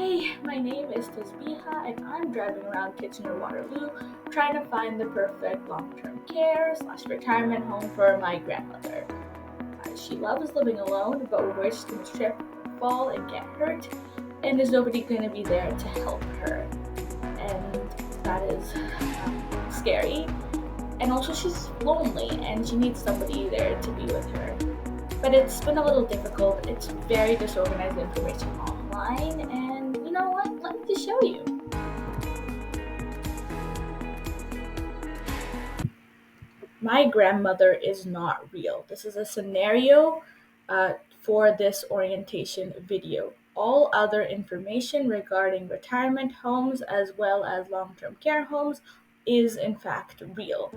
Hey, my name is Tasbiha and I'm driving around Kitchener-Waterloo trying to find the perfect long-term care/retirement home for my grandmother. She loves living alone but worries she's going to trip, fall, and get hurt, and there's nobody going to be there to help her. And that is scary. And also she's lonely and she needs somebody there to be with her. But it's been a little difficult. It's very disorganized information online, and you know what? Let me just show you. My grandmother is not real. This is a scenario for this orientation video. All other information regarding retirement homes as well as long-term care homes is in fact real.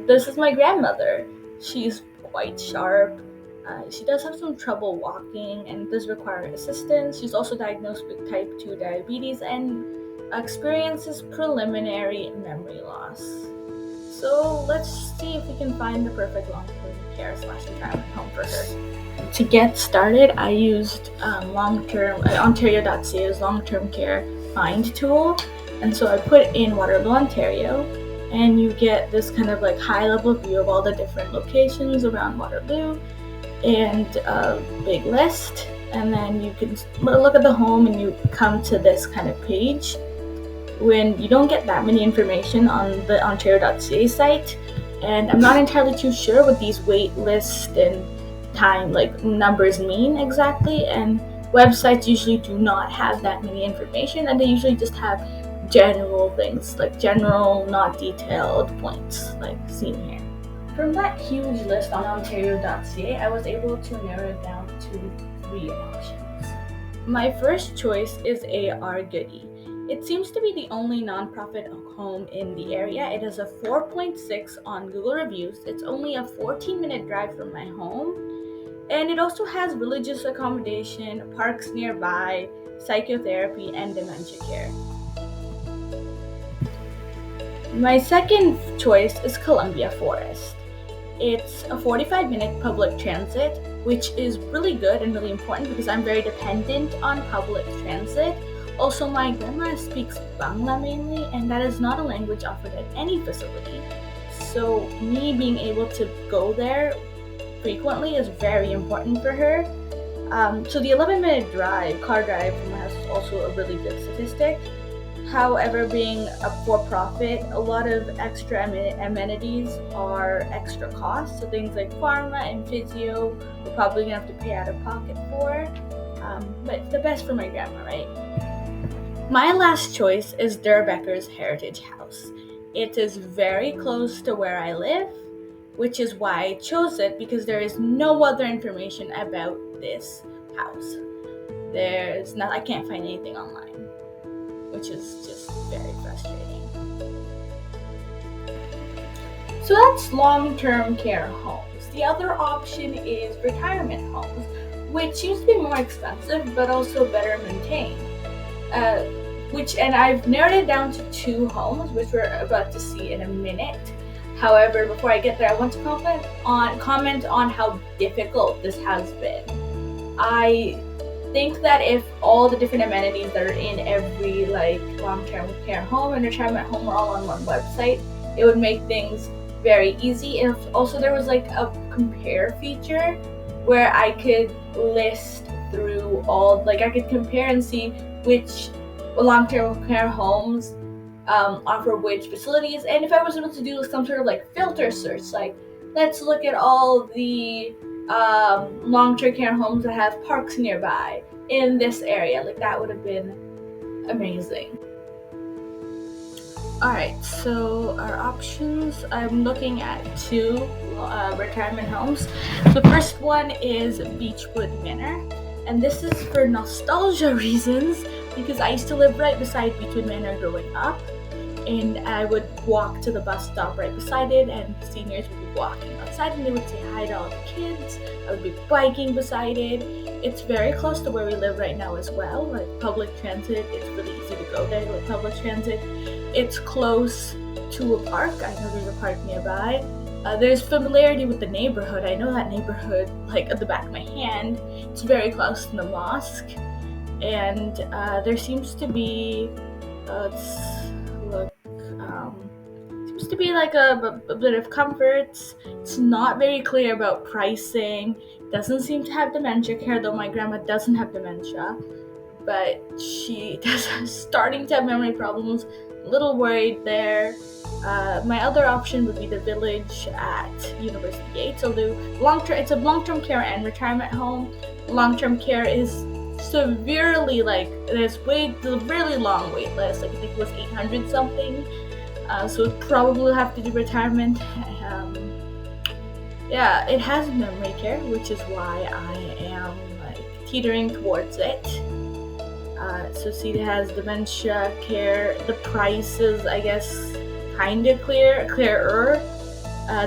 This is my grandmother. She's quite sharp. She does have some trouble walking and does require assistance. She's also diagnosed with type 2 diabetes and experiences preliminary memory loss. So let's see if we can find the perfect long-term care/retirement home for her. To get started, I used Ontario.ca's long-term care find tool. And so I put in Waterloo, Ontario, and you get this kind of like high-level view of all the different locations around Waterloo and a big list. And then you can look at the home and you come to this kind of page when you don't get that many information on the Ontario.ca site. And I'm not entirely too sure what these wait lists and time like numbers mean exactly. And websites usually do not have that many information, and they usually just have general things, like general, not detailed points, like seen here. From that huge list on Ontario.ca, I was able to narrow it down to 3 options. My first choice is A.R. Goody. It seems to be the only nonprofit home in the area. It has a 4.6 on Google reviews. It's only a 14-minute drive from my home. And it also has religious accommodation, parks nearby, psychotherapy, and dementia care. My second choice is Columbia Forest. It's a 45-minute public transit, which is really good and really important because I'm very dependent on public transit. Also, my grandma speaks Bangla mainly, and that is not a language offered at any facility. So me being able to go there frequently is very important for her. So the 11-minute car drive from my house is also a really good statistic. However, being a for-profit, a lot of extra amenities are extra costs. So things like pharma and physio, we're probably gonna have to pay out of pocket for. But it's the best for my grandma, right? My last choice is Durbecker's Heritage House. It is very close to where I live, which is why I chose it, because there is no other information about this house. I can't find anything online, which is just very frustrating. So that's long-term care homes. The other option is retirement homes, which seems to be more expensive but also better maintained. And I've narrowed it down to 2 homes, which we're about to see in a minute. However, before I get there, I want to comment on how difficult this has been. I think that if all the different amenities that are in every long-term care home and retirement home were all on one website, it would make things very easy. And if also there was a compare feature where I could list through I could compare and see which long-term care homes offer which facilities, and if I was able to do some sort of filter search, let's look at all the long-term care homes that have parks nearby in this area, that would have been amazing. Alright, so our options, I'm looking at 2 retirement homes. The first one is Beechwood Manor, and this is for nostalgia reasons because I used to live right beside Beechwood Manor growing up, and I would walk to the bus stop right beside it, and seniors would be walking outside and they would say hi to all the kids. I would be biking beside it. It's very close to where we live right now as well. Public transit, it's really easy to go there with public transit. It's close to a park. I know there's a park nearby. There's familiarity with the neighborhood. I know that neighborhood at the back of my hand. It's very close to the mosque. and there seems to be, let's look, seems to be like a bit of comforts. It's not very clear about pricing. Doesn't seem to have dementia care, though my grandma doesn't have dementia, but she does starting to have memory problems. A little worried there. My other option would be the village at University Gates. Although it's a long-term care and retirement home. Long-term care is severely there's a really long wait list. Like I think it was 800 something. So it probably will have to do retirement. Yeah, it has memory care, which is why I am teetering towards it. So see, it has dementia care. The price is, I guess, kind of clearer.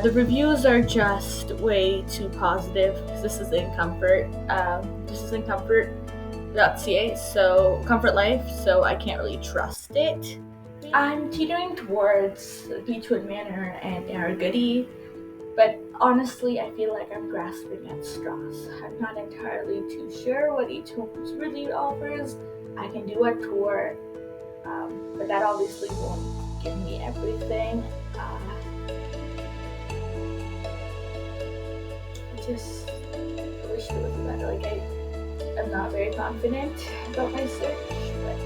The reviews are just way too positive because this is in Comfort. This is in Comfort.ca, so Comfort Life. So I can't really trust it. I'm teetering towards Beechwood Manor and Aragudi, but honestly, I feel like I'm grasping at straws. I'm not entirely too sure what each home really offers. I can do a tour, but that obviously won't give me everything. I just wish it was better. I'm not very confident about my search, but